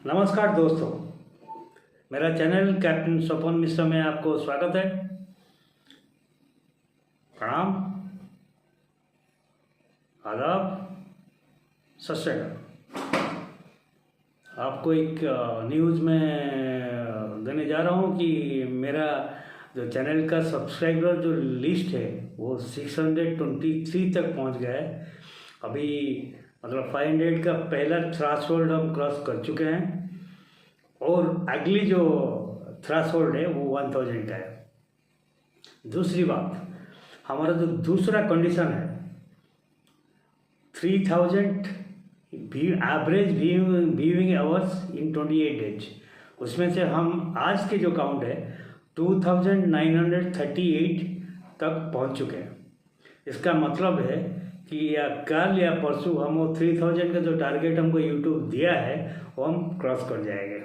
नमस्कार दोस्तों, मेरा चैनल कैप्टन स्वपन मिश्रा में आपको स्वागत है। प्रणाम, आदाब, सत श्री अकाल। आपको एक न्यूज़ में देने जा रहा हूँ कि मेरा जो चैनल का सब्सक्राइबर जो लिस्ट है वो 623 तक पहुँच गया है। अभी मतलब 500 का पहला थ्रेशोल्ड हम क्रॉस कर चुके हैं और अगली जो थ्रेशोल्ड है वो 1000 का है। दूसरी बात, हमारा जो दूसरा कंडीशन है 3000 average viewing hours in 28 days, उसमें से हम आज के जो काउंट है 2938 तक पहुंच चुके हैं। इसका मतलब है कि या कल या परसों हम वो 3000 का जो टारगेट हमको यूट्यूब दिया है वो हम क्रॉस कर जाएंगे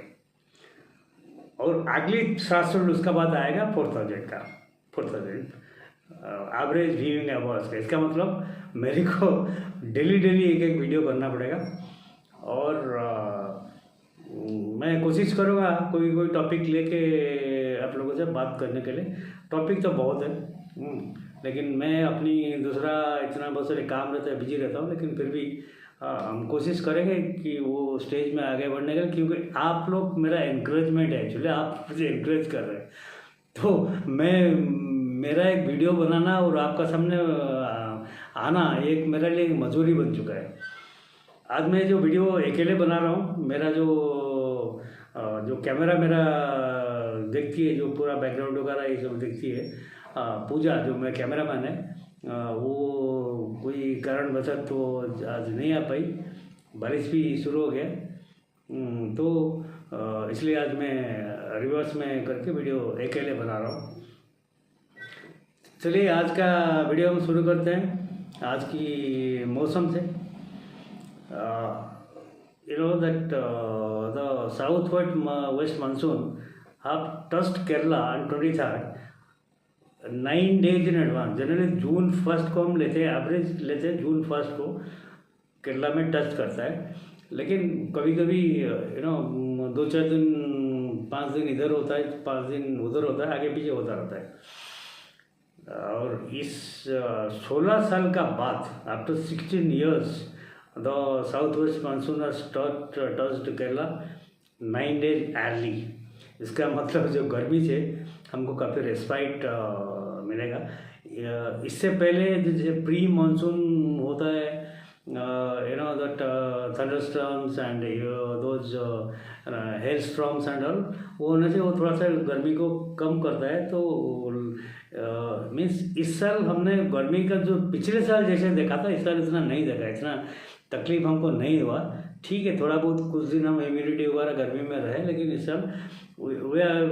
और अगली थ्रेशोल्ड उसका बाद आएगा 4000 का, 4000 एवरेज व्यूइंग आवर्स का। इसका मतलब मेरे को डेली एक वीडियो करना पड़ेगा और मैं कोशिश करूँगा कोई टॉपिक लेके आप लोगों से बात करने के लिए। टॉपिक तो बहुत है, लेकिन मैं अपनी दूसरा इतना बहुत सारे काम रहता है, बिजी रहता हूँ, लेकिन फिर भी हम कोशिश करेंगे कि वो स्टेज में आगे बढ़ने के लिए, क्योंकि आप लोग मेरा एनकरेजमेंट है। एक्चुअली आप मुझे एनकरेज कर रहे हैं, तो मेरा एक वीडियो बनाना और आपका सामने आना एक मेरे लिए मजबूरी बन चुका है। आज मैं जो वीडियो अकेले बना रहा हूँ, मेरा जो कैमरा मेरा देखती है, जो पूरा बैकग्राउंड वगैरह ये सब देखती है पूजा, जो मेरा कैमरा मैन है, वो कोई कारणवश तो आज नहीं आ पाई, बारिश भी शुरू हो गया, तो इसलिए आज मैं रिवर्स में करके वीडियो अकेले बना रहा हूँ। चलिए आज का वीडियो हम शुरू करते हैं आज की मौसम से। You know that the southward west monsoon have touched Kerala on 23rd, 9 days in advance। Generally जून 1 को हम लेते हैं, एवरेज लेते हैं जून 1 को केरला में टच करता है, लेकिन कभी कभी 2-4 दिन 5 दिन इधर होता है, 5 दिन उधर होता है, आगे पीछे होता रहता है। और इस 16 साल का बाद, after 16 years, the south west monsoon touched Kerala 9 days early. इसका मतलब जो गर्मी से हमको काफ़ी रेस्पाइट मिलेगा। इससे पहले जैसे प्री मानसून होता है, that thunderstorms and those hello storms and all, वो होने से वो थोड़ा सा गर्मी को कम करता है। तो मीन्स इस साल हमने गर्मी का जो पिछले साल जैसे देखा था, इस साल इतना नहीं देखा, इतना तकलीफ हमको नहीं हुआ। ठीक है, थोड़ा बहुत कुछ दिन हम ह्यूमिडिटी वगैरह गर्मी में रहे, लेकिन इस साल we are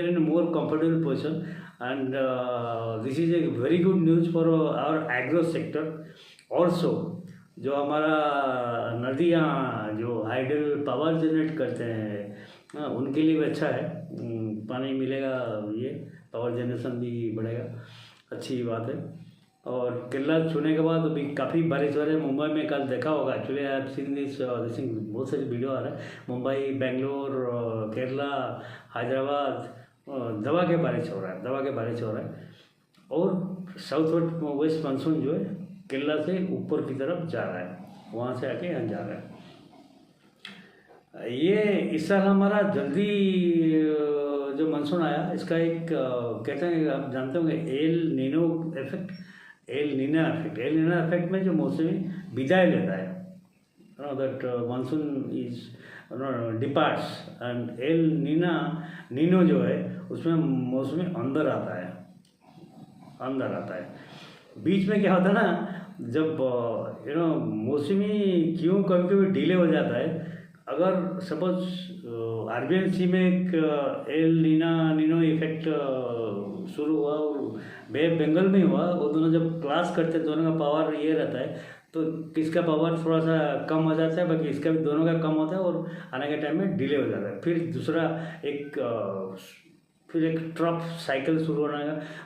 in more comfortable position and this is a very good news for our agro sector also. जो हमारा नदियाँ जो हाइडल पावर जनरेट करते हैं उनके लिए भी अच्छा है, पानी मिलेगा, ये पावर जनरेशन भी बढ़ेगा, अच्छी बात है। और केरला छूने के बाद अभी काफ़ी बारिश हो रही है। मुंबई में कल देखा होगा, actually I have seen this, बहुत सारी वीडियो आ रहा है, मुंबई, बेंगलोर, केरला, हैदराबाद, दबा के बारिश हो रहा है। और साउथ वेस्ट मानसून जो है केरला से ऊपर की तरफ जा रहा है, वहाँ से आके यहाँ जा रहा है। ये इस साल हमारा जल्दी जो मानसून आया, इसका एक कहते हैं, आप जानते होंगे, एल नीनो इफेक्ट में जो मौसमी विदाई लेता है, that monsoon is departs and El Nino जो है उसमें मौसमी अंदर आता है। बीच में क्या होता है ना, जब मौसमी क्यों कभी कभी डिले हो जाता है, अगर सपोज अरबियन सी में एक एल नीनो इफेक्ट शुरू हुआ और बे बंगाल में हुआ, वो दोनों जब क्लास करते हैं, दोनों का पावर ये रहता है, तो किसका पावर थोड़ा सा कम हो जाता है, बाकी इसका भी दोनों का कम होता है और आने के टाइम में डिले हो जाता है। फिर दूसरा एक ट्रफ साइकिल शुरू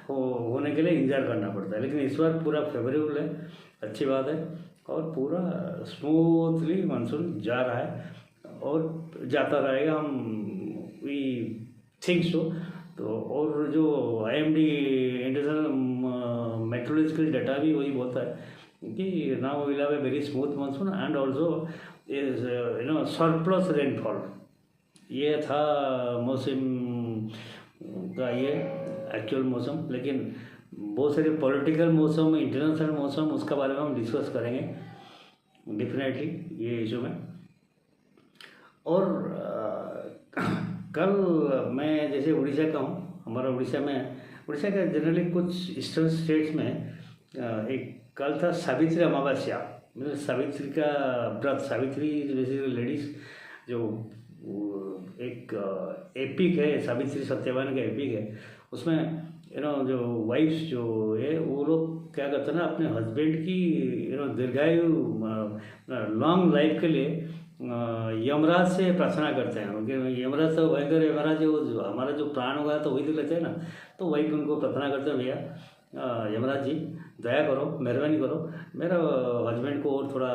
होने के लिए इंतजार करना पड़ता है। लेकिन इस बार पूरा फेवरेबल है, अच्छी बात है, और पूरा स्मूथली मानसून जा रहा है। और जाता रहेगा, हम वी थिंक सो। तो और जो IMD इंटरनेशनल मेट्रोलॉजिकल डाटा भी वही बोलता है कि now will have a very smooth monsoon and also is surplus rainfall. ये था मौसम का ये एक्चुअल मौसम। लेकिन बहुत सारे पॉलिटिकल मौसम, इंटरनेशनल मौसम, उसका बारे में हम डिस्कस करेंगे डेफिनेटली ये इशू में। और कल मैं जैसे उड़ीसा का हूँ, हमारा उड़ीसा का जनरली कुछ ईस्टर्न स्टेट्स में एक कल था सावित्री अमावस्या, मतलब सावित्री का व्रत। सावित्री बेसिकली लेडीज जो एक एपिक है, सावित्री सत्यवान का एपिक है, उसमें जो वाइफ्स जो है वो लोग क्या करते हैं ना, अपने हस्बैंड की दीर्घायु लॉन्ग लाइफ के लिए यमराज से प्रार्थना करते हैं। क्योंकि यमराज तो भयंकर यमराज है, वो हमारा जो प्राण होगा तो वही तो लेते हैं ना। तो वही उनको प्रार्थना करते हैं, भैया यमराज जी दया करो, मेहरबानी करो, मेरा हस्बैंड को और थोड़ा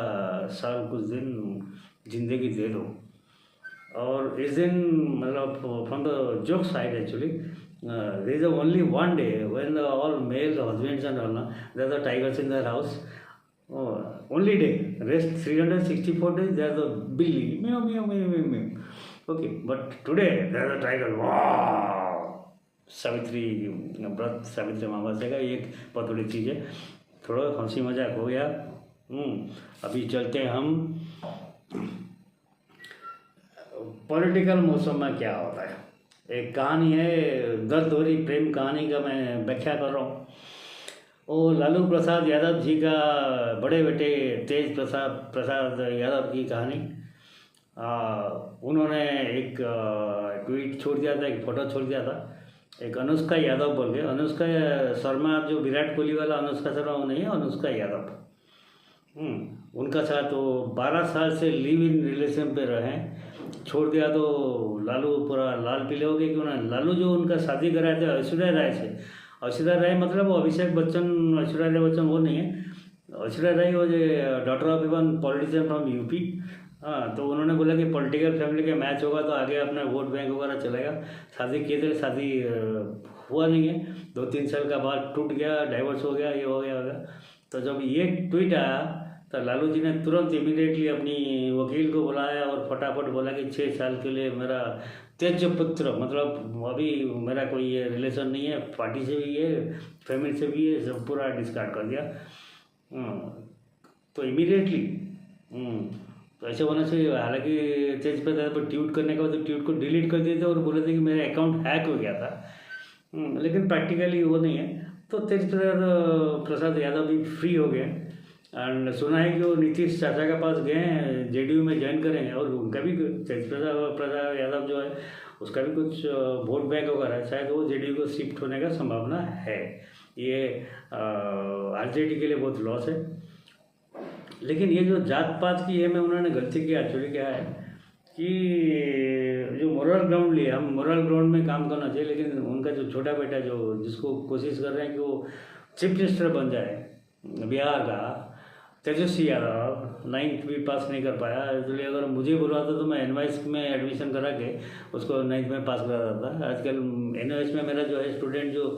साल कुछ दिन जिंदगी दे दो। और इस दिन मतलब from the joke side actually there is only one day when all male husbands and all there are the tigers in their house. Only day, rest 364 days they are the billy meow meow meow meow meow. Okay, but today there are the tiger. Wow! Savitri व्रत, सावित्री अमावस्या का एक बहुत बड़ी चीज़ है। थोड़ा हंसी मजाक हो गया। अभी चलते हैं हम पॉलिटिकल मौसम में क्या होता है। एक कहानी है, दर्द भरी प्रेम कहानी का मैं व्याख्या कर रहा हूँ। और लालू प्रसाद यादव जी का बड़े बेटे तेज प्रसाद यादव की कहानी। उन्होंने एक ट्वीट छोड़ दिया था, एक फ़ोटो छोड़ दिया था, एक अनुष्का यादव बोल के। अनुष्का शर्मा जो विराट कोहली वाला अनुष्का शर्मा वो नहीं है, अनुष्का यादव। उनका साथ वो 12 साल से लिव इन रिलेशन पे रहे, छोड़ दिया तो लालू पूरा लाल पीले हो गए। क्यों ना, लालू जो उनका शादी कराए थे ऐश्वर्या राय से, ऐश्वर्या राय मतलब वो अभिषेक बच्चन, ऐश्वर्या राय बच्चन वो नहीं है। ऐश्वर्या राय वो जो daughter of one politician from UP. तो उन्होंने बोला कि पॉलिटिकल फैमिली का मैच होगा तो आगे अपना वोट बैंक वगैरह चलेगा। शादी किए थे, शादी हुआ नहीं है, 2-3 साल का बाद टूट गया, डाइवर्स हो गया, ये हो गया। तो जब ये ट्वीट आया तो लालू जी ने तुरंत इमीडिएटली अपनी वकील को बुलाया और फटाफट बोला कि 6 साल के लिए मेरा तेज पुत्र, मतलब अभी मेरा कोई ये रिलेशन नहीं है, पार्टी से भी है, फैमिली से भी है, सब पूरा डिस्कार्ड कर दिया। तो इमीडिएटली तो ऐसे होना चाहिए। हालांकि तेज पर ट्वीट करने के बाद तो ट्वीट को डिलीट कर दिए थे और बोले थे कि मेरा अकाउंट हैक हो गया था, लेकिन प्रैक्टिकली वो नहीं है। तो तेज प्रसाद यादव भी फ्री हो गए एंड सुना है कि वो नीतीश चाचा के पास गए हैं, JDU में ज्वाइन करेंगे। और उनका भी तेज प्रसाद यादव जो है उसका भी कुछ वोट बैंक वगैरह है, शायद वो JDU को शिफ्ट होने का संभावना है। ये RJD के लिए बहुत लॉस है। लेकिन ये जो जात पात की है में उन्होंने गलती की। एक्चुअली क्या है कि जो मोरल ग्राउंड लिए, हम मोरल ग्राउंड में काम करना चाहिए, लेकिन उनका जो छोटा बेटा जो जिसको कोशिश कर रहे हैं कि वो चीफ मिनिस्टर बन जाए बिहार का, तेजस्वी यादव 9th भी पास नहीं कर पाया। इसलिए अगर मुझे बुलाता तो मैं NYS में एडमिशन करा के उसको 9th में पास करा देता। आजकल NYS में मेरा जो है स्टूडेंट जो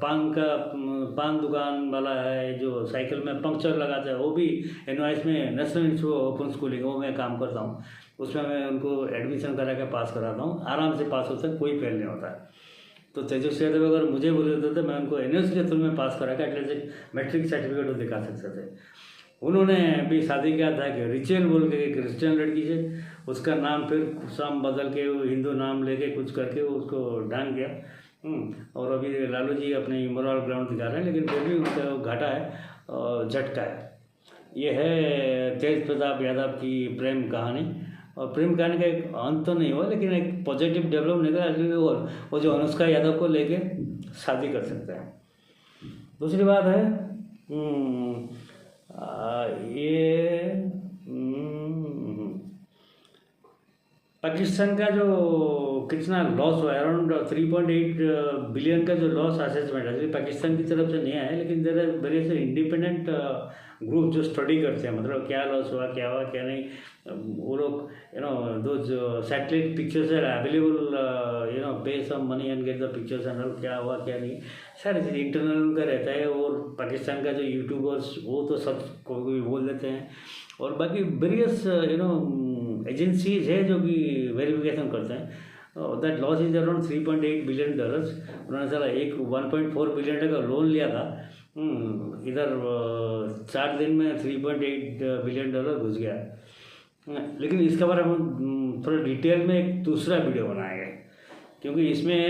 पान दुकान वाला है, जो साइकिल में पंक्चर लगाता है, वो भी NYS में national institute of open schooling वो मैं काम करता हूँ, उसमें मैं उनको एडमिशन करा के पास कराता हूँ। आराम से पास होता है, कोई फेल नहीं होता है। तो तेजस्वी यादव अगर मुझे बोले थे तो मैं उनको NYS के थ्रू में पास करा के एटलीस्ट मैट्रिक सर्टिफिकेट दिखा सकते थे। उन्होंने भी शादी किया था कि रिचेल बोल के एक क्रिश्चियन लड़की से, उसका नाम फिर शाम बदल के वो हिंदू नाम लेके कुछ करके उसको डांग किया। और अभी लालू जी अपनी मोरल ग्राउंड दिखा रहे हैं, लेकिन फिर भी उनका घाटा है और झटका है। ये है तेज प्रताप यादव की प्रेम कहानी। और प्रेम कहानी का एक अंत तो नहीं हुआ, लेकिन एक पॉजिटिव डेवलप निकला और वो जो अनुष्का यादव को लेके शादी कर सकता है। दूसरी बात है ये पाकिस्तान का जो कितना लॉस हुआ है, अराउंड 3.8 बिलियन का जो लॉस असेसमेंट है पाकिस्तान की तरफ से नहीं आया है, लेकिन देयर वेरियस इंडिपेंडेंट ग्रुप जो स्टडी करते हैं, मतलब क्या लॉस हुआ, क्या हुआ क्या नहीं, वो लोग those satellite pictures are available, pay some money and get the pictures and all, क्या हुआ क्या नहीं, सारी चीज़ इंटरनल उनका रहता है। और पाकिस्तान का जो यूट्यूबर्स वो तो सच कोई बोल देते हैं, और बाकी वेरियस एजेंसीज है जो कि वेरिफिकेशन करते हैं। That loss is around $3.8 billion. उन्होंने साला 1.4 बिलियन का लोन लिया था, इधर 4 दिन में $3.8 बिलियन घुस गया। लेकिन इसके बारे में हम थोड़ा डिटेल में एक दूसरा वीडियो बनाएंगे, क्योंकि इसमें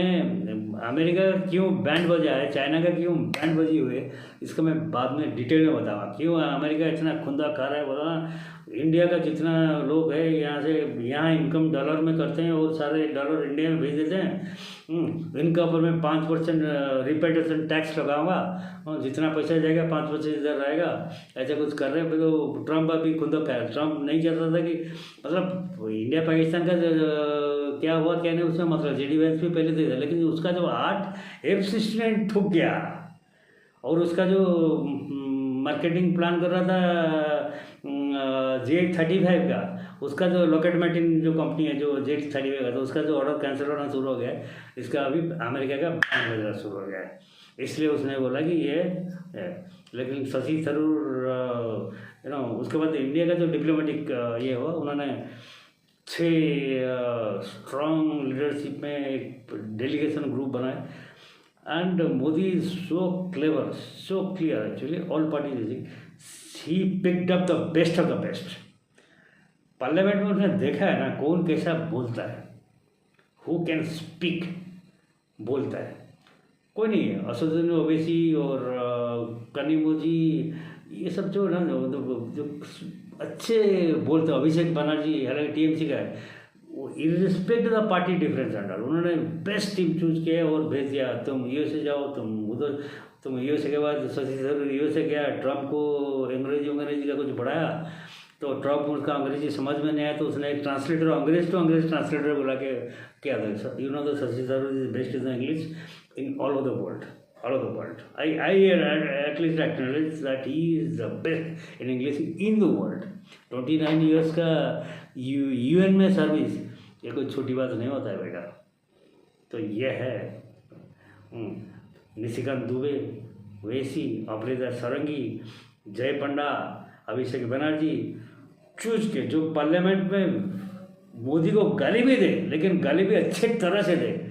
अमेरिका का क्यों बैंड बजा है, चाइना का क्यों बैंड बजी हुई है, इसका मैं बाद में डिटेल में बताऊँगा। क्यों अमेरिका इतना खुंदा खा रहा है बोला। इंडिया का जितना लोग है यहाँ इनकम डॉलर में करते हैं और सारे डॉलर इंडिया में भेज देते हैं। इनका ऊपर मैं 5% रिपेटेशन टैक्स लगाऊंगा, जितना पैसा जाएगा 5% इधर रहेगा, ऐसा कुछ कर रहे हैं। तो ट्रम्प अभी खुद ट्रम्प नहीं चाहता था कि मतलब इंडिया पाकिस्तान का क्या हुआ क्या नहीं उसमें मतलब GDP भी पहले दे था, लेकिन उसका जो 8 F-16 ठुक गया, और उसका जो मार्केटिंग प्लान कर रहा था J-35 का, उसका जो लॉकेट मार्टिन जो कंपनी है जो J-35 का, तो उसका जो ऑर्डर कैंसिल होना शुरू हो गया है। इसका अभी अमेरिका का बैन बजना शुरू हो गया है, इसलिए उसने बोला कि ये है। लेकिन शशि थरूर उसके बाद इंडिया का जो डिप्लोमेटिक ये हुआ, उन्होंने 6 स्ट्रॉन्ग लीडरशिप में एक डेलीगेशन ग्रुप बनाए। And Modi is so clever, so clear, actually all parties he picked up the best of the best. Parliament में उसने देखा है ना कौन कैसा बोलता है, हु कैन स्पीक बोलता है, कोई नहीं है। असदुद्दीन ओवैसी और कनिमोजी ये सब जो ना जो अच्छे बोलते हैं, अभिषेक बनर्जी हालांकि TMC का है, वो इरिस्पेक्ट द पार्टी डिफरेंस अंडर उन्होंने बेस्ट टीम चूज किया और भेज दिया। तुम USA जाओ, तुम उधर, तुम USA के बाद शशि थरूर USA गया, ट्रम्प को अंग्रेजी का कुछ बढ़ाया, तो ट्रम्प उसका अंग्रेजी समझ में नहीं आया, तो उसने एक ट्रांसलेटर अंग्रेज टू अंग्रेज ट्रांसलेटर बुला के किया था। The Shashi Tharoor is best in English in all over the world, all over the world. I at least acknowledge that he is the best in English in the world. 29 years का UN में service, ये कोई छोटी बात नहीं होता है बेटा। तो ये है निशिकांत दुबे, ओवैसी, अपराजिता सारंगी, जय पंडा, अभिषेक बनर्जी चूज के जो पार्लियामेंट में मोदी को गाली भी दे, लेकिन गाली भी अच्छी तरह से दे।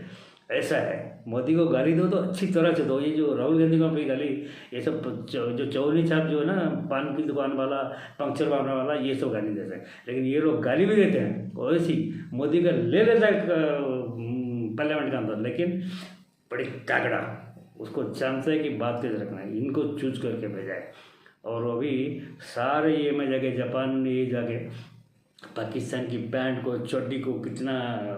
ऐसा है, मोदी को गाली दो तो अच्छी तरह से दो। ये जो राहुल गांधी को भी गाली, ये सब जो चौनी छाप जो है ना, पान की दुकान वाला, पंक्चर मारने वाला, ये सब गाली देते हैं, लेकिन ये लोग गाली भी देते हैं। वैसी मोदी का ले लेता है पार्लियामेंट के अंदर, लेकिन बड़ी तगड़ा उसको जानता है कि बात कैसे रखना है, इनको चूज करके भेजा है। और अभी सारे ये में जाके जापान ये जाके पाकिस्तान की पैंट को, चड्डी को कितना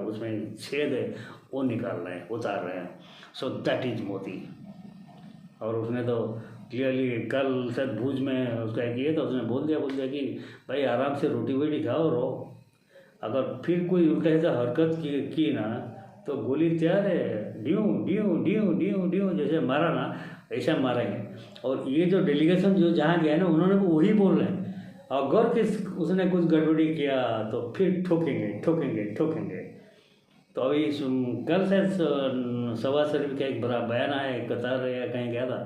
उसमें छेद है वो निकाल रहे हैं, उतार रहे हैं। So that is Modi. और उसने तो क्लियरली कल शायद भूज में उसका एक ये तो उसने बोल दिया कि भाई आराम से रोटी वोटी खाओ रहो, अगर फिर कोई उल्टा ऐसा हरकत की ना तो गोली तैयार है, due due due due due जैसे मारा ना ऐसा मारेंगे। और ये जो डेलीगेशन जो जहाँ गया ना, उन्होंने वही बोल रहे हैं, अगर उसने कुछ गड़बड़ी किया तो फिर ठोकेंगे ठोकेंगे ठोकेंगे। तो अभी कल शायद शहबाज शरीफ का एक बड़ा बयान आया, कतार या कहीं गया था,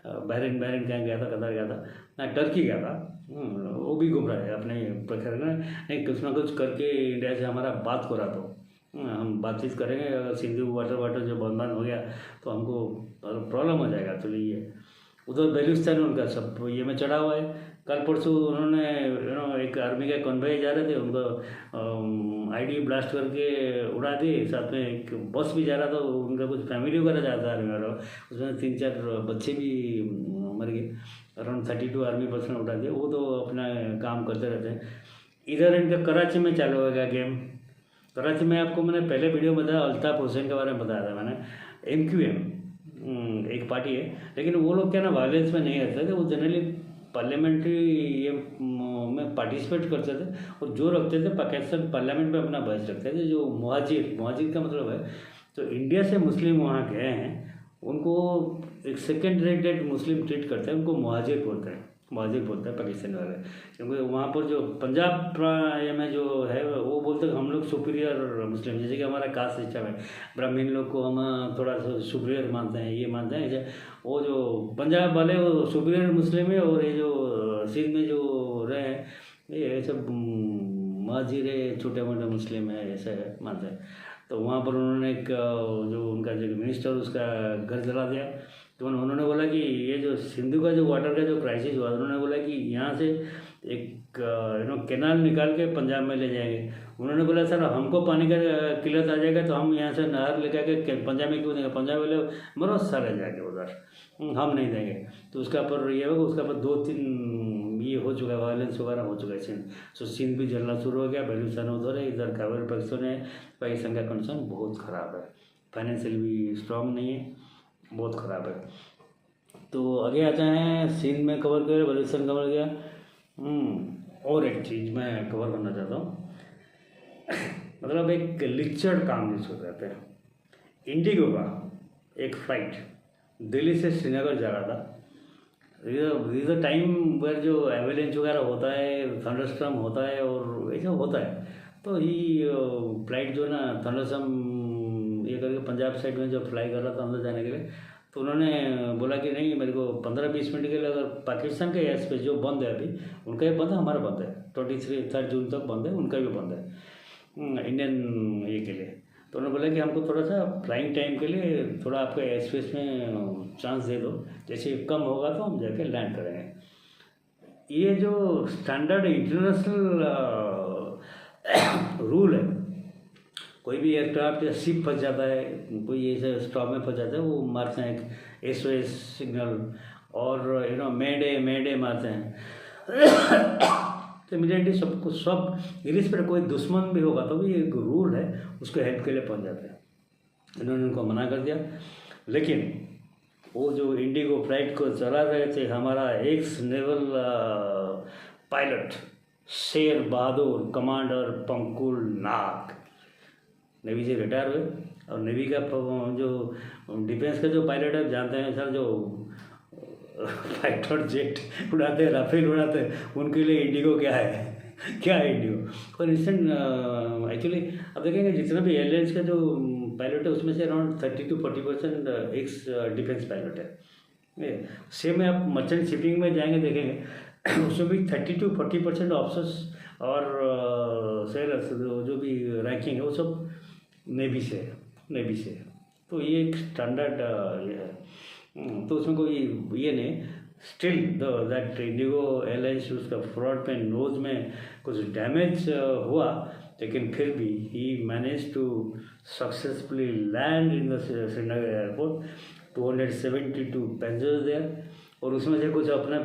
बहरीन कहीं गया था, कतार गया था ना, टर्की गया था, वो भी घूम रहा है अपने प्रखर में, नहीं कुछ ना कुछ करके इंडिया से हमारा बात हो रहा, तो हम बातचीत करेंगे। अगर सिंधु वाटर जो बंद हो गया तो हमको प्रॉब्लम हो जाएगा। तो ये उधर बेलूचिस्तान उनका सब ये में चढ़ा हुआ है। कल परसों उन्होंने एक आर्मी का कन्वॉय जा रहे थे, उनको ID ब्लास्ट करके उड़ा दिए, साथ में एक बस भी जा रहा था, उनका कुछ फैमिली वगैरह जाता है आर्मी वाला, उसमें 3-4 बच्चे भी मर गए। अराउंड 32 आर्मी पर्सन उठा दिए। वो तो अपना काम करते रहते हैं। इधर इनका कराची में चालू होगा गेम। कराची में आपको मैंने पहले वीडियो में बताया, अल्ताफ हुसैन के बारे में बताया था मैंने। MQM एक पार्टी है, लेकिन वो लोग क्या ना वायलेंस में नहीं रहते थे, वो जनरली पार्लियामेंट्री ये में पार्टिसिपेट करते थे, और जो रखते थे पाकिस्तान पार्लियामेंट में अपना बहस रखते थे। जो मुहाजिर का मतलब है, तो इंडिया से मुस्लिम वहाँ गए हैं, उनको एक सेकेंड रेटेड मुस्लिम ट्रीट करते हैं, उनको मुहाजिर बोलते हैं। महजिद बोलते हैं पाकिस्तान वाले, क्योंकि वहाँ पर जो पंजाब ये में जो है वो बोलते हैं हम लोग सुपीरियर मुस्लिम, जैसे कि हमारा कास्ट सिस्टम है, ब्राह्मण लोग को हम थोड़ा सा सुपीरियर मानते हैं, ये मानते हैं ऐसे। वो जो पंजाब वाले वो सुपीरियर मुस्लिम है, और ये जो सिंध में जो रहे हैं ये सब माजीरे छोटे मोटे मुस्लिम है ऐसे मानते हैं। तो वहाँ पर उन्होंने एक जो उनका जो मिनिस्टर उसका घर जला दिया। तो उन्होंने बोला कि ये जो सिंधु का जो वाटर का जो क्राइसिस हुआ, उन्होंने बोला कि यहाँ से एक कैनाल निकाल के पंजाब में ले जाएंगे। उन्होंने बोला सर हमको पानी का किल्लत आ जाएगा तो हम यहाँ से नहर लेकर के पंजाब में क्यों देंगे, पंजाब वाले मरो सारे जाके उधर, हम नहीं देंगे। तो उसका पर ये होगा, उसका पर 2-3 ये हो चुका है, वायलेंस वगैरह हो चुका है सिंध। सो सिंध भी जलना शुरू हो गया, बेलूचिस्तान उधर है, इधर खैबर पख्तूनख्वा है। पाकिस्तान का कंडीशन बहुत ख़राब है, फाइनेंशियल भी स्ट्रॉन्ग नहीं है, बहुत ख़राब है। तो आगे आते हैं, सिंध में कवर किया, बलूचिस्तान कवर किया। और एक चीज़ मैं कवर करना चाहता हूँ, मतलब एक लिक्चर्ड काम जिसको कहते हैं, इंडिगो का एक फ्लाइट दिल्ली से श्रीनगर जा रहा था। दिस द टाइम वेयर जो एवेलेंस वगैरह होता है, थंडरस्टॉर्म होता है और ऐसा होता है। तो ये फ्लाइट जो है ना थंडरस्टॉर्म ये करके पंजाब साइड में जो फ्लाई कर रहा था अंदर जाने के लिए, तो उन्होंने बोला कि नहीं मेरे को 15-20 मिनट के लिए, अगर पाकिस्तान का एयर स्पेस जो बंद है अभी, उनका भी बंद है, हमारा बंद है, 23 जून तक बंद है, उनका भी बंद है इंडियन ये के लिए। तो उन्होंने बोला कि हमको थोड़ा सा फ्लाइंग टाइम के लिए थोड़ा आपका एयर स्पेस में चांस दे दो, जैसे कम होगा तो हम जाके लैंड करेंगे। ये जो स्टैंडर्ड इंटरनेशनल रूल है, कोई भी एयरक्राफ्ट या शिप फंस जाता है, कोई ऐसे स्टॉप में फंस जाता है, वो मारते हैं एक SOS सिग्नल और मेडे मारते हैं। तो इमीडिएटली सबको सब इस पर कोई दुश्मन भी होगा तो भी एक रूल है, उसको हेल्प के लिए पहुंच जाते हैं। इन्होंने उनको मना कर दिया, लेकिन वो जो इंडिगो फ्लाइट को चला रहे थे हमारा x naval pilot Sher Bahadur commander Pankul नाग, नेवी से रिटायर हुए। और नेवी का जो डिफेंस का जो पायलट है जानते हैं सर, जो फाइटर जेट उड़ाते हैं, राफेल उड़ाते हैं, उनके लिए इंडिगो क्या है, क्या है इंडिगो। और इंस्टेंट एक्चुअली अब देखेंगे जितना भी एयरलाइंस का जो पायलट है उसमें से अराउंड 30-40% एक्स डिफेंस पायलट है। सेम में आप मर्चेंट शिपिंग में जाएंगे देखेंगे उसमें भी 30-40% ऑफिसर्स और सेलर्स जो भी रैंकिंग है वो सब नेवी से है। तो ये एक स्टैंडर्ड ये है, तो उसमें कोई ये नहीं। स्टिल दैट इंडिगो एयरलाइंस उसका फ्रंट में नोज में कुछ डैमेज हुआ, लेकिन फिर भी he manage to successfully land in the Srinagar airport, 272 passengers there. और उसमें से कुछ अपने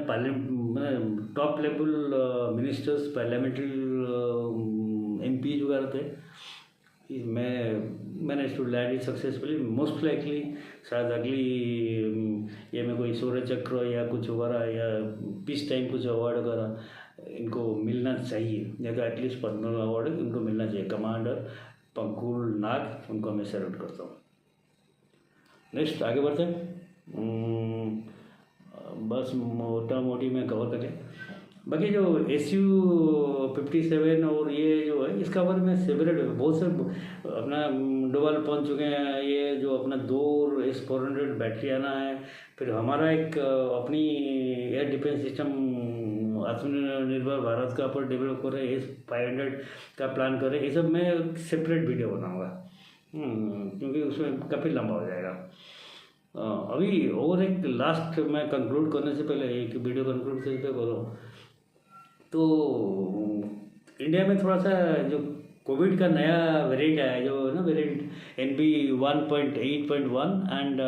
top level ministers, parliamentary MP वगैरह थे। मैंने to land it successfully. Most likely शायद अगली ये में कोई शौर्य चक्र या कुछ वगैरह या पीस टाइम कुछ अवार्ड वगैरह इनको मिलना चाहिए, या तो एटलीस्ट पद्म अवार्ड इनको मिलना चाहिए। कमांडर पंकुल नाग, उनको मैं सैल्यूट करता हूँ। नेक्स्ट आगे बढ़ते हैं। बस मोटा मोटी में कवर करें, बाकी जो SU-57 और ये जो है इसका बारे में सेपरेट बहुत से अपना डोबाल पहुंच चुके हैं। ये जो अपना 2 S-400 बैटरी आना है, फिर हमारा एक अपनी एयर डिफेंस सिस्टम आत्मनिर्भर भारत का पर डेवलप कर रहे हैं, S-500 का प्लान कर रहे हैं। ये सब मैं सेपरेट वीडियो बनाऊँगा क्योंकि उसमें काफ़ी लंबा हो जाएगा। अभी और एक लास्ट मैं कंक्लूड करने से पहले एक वीडियो कंक्लूड से पहले बोलो तो इंडिया में थोड़ा सा जो कोविड का नया वेरिएंट आया, जो ना वेरिएंट NB1.8.1 एंड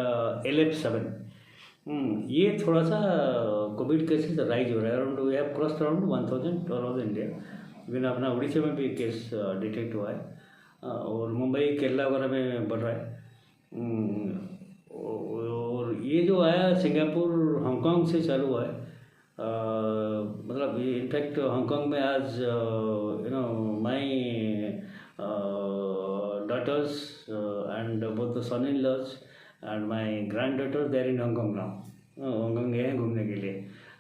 LF7, ये थोड़ा सा कोविड केसेस राइज हो रहा है। Around we have crossed around 1000 all over India. Even अपना उड़ीसा में भी केस डिटेक्ट हुआ है और मुंबई केरला वगैरह में बढ़ रहा है। और ये जो आया सिंगापुर हांगकांग से चालू हुआ है। मतलब इनफैक्ट हांगकांग में आज माई daughters and both the son-in-laws and my granddaughter they are in Hong Kong now। Hong Kong गए हैं घूमने के लिए।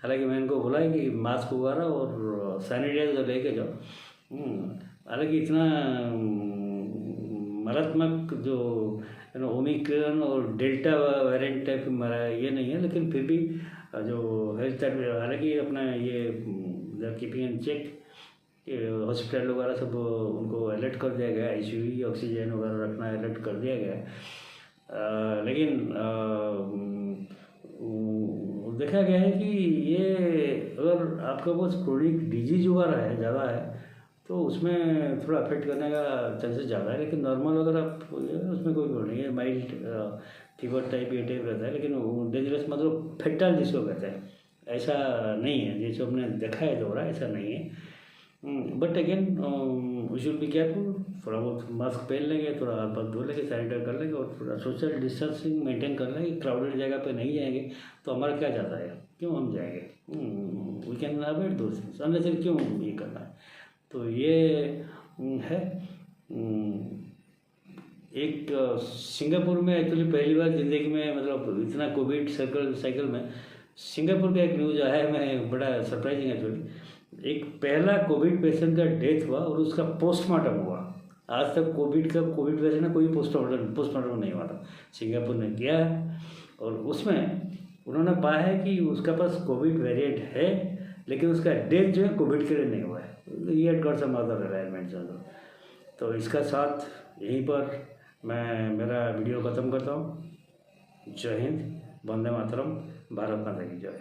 हालांकि मैं इनको बोला है कि मास्क वगैरह और सैनिटाइजर लेके जाओ। हालांकि इतना मारात्मक जो ओमिक्रॉन और डेल्टा वेरिएंट टाइप ये नहीं है, लेकिन फिर भी जो हेल्थ, हालांकि अपना ये कीपिंग इन चेक, हॉस्पिटल वगैरह सब उनको अलर्ट कर दिया गया, आईसीयू ऑक्सीजन वगैरह रखना अलर्ट कर दिया गया है। लेकिन देखा गया है कि ये अगर आपका वो क्रोनिक डिजीज वगैरह है ज़्यादा है तो उसमें थोड़ा अफेक्ट करने का चांसेस ज़्यादा है, लेकिन नॉर्मल अगर आप उसमें कोई प्रॉब्लम नहीं है, माइल्ड फीवर टाइप ये टाइप रहता है, लेकिन डेंजरस मतलब फेटल जिसको कहते हैं ऐसा नहीं है, जैसे हमने देखा है दोबारा ऐसा नहीं है। But again we should be careful, थोड़ा बहुत मास्क पहन लेंगे, थोड़ा हाथ पाथ धो लेंगे, सैनिटाइज कर लेंगे और थोड़ा सोशल डिस्टेंसिंग मेंटेन कर लेंगे। क्राउडेड जगह पे नहीं जाएंगे तो हमारा क्या जाता है, क्यों हम जाएंगे, we can avoid those things, unnecessary क्यों ये करना है। तो ये है एक सिंगापुर में एक्चुअली पहली बार ज़िंदगी में मतलब इतना कोविड साइकिल में सिंगापुर का एक न्यूज़ आया है, मैं बड़ा सरप्राइजिंग एक्चुअली, एक पहला कोविड पेशेंट का डेथ हुआ और उसका पोस्टमार्टम हुआ। आज तक कोविड पेशेंट का कोई पोस्टमार्टम नहीं हुआ था, सिंगापुर ने किया है और उसमें उन्होंने पाया है कि उसका पास कोविड वेरिएंट है, लेकिन उसका डेथ जो है कोविड के लिए नहीं हुआ है, ये गॉट सम अदर अरेंजमेंट्स। तो इसका साथ यहीं पर मैं मेरा वीडियो ख़त्म करता हूँ। जय हिंद, वंदे मातरम, भारत माता की जय।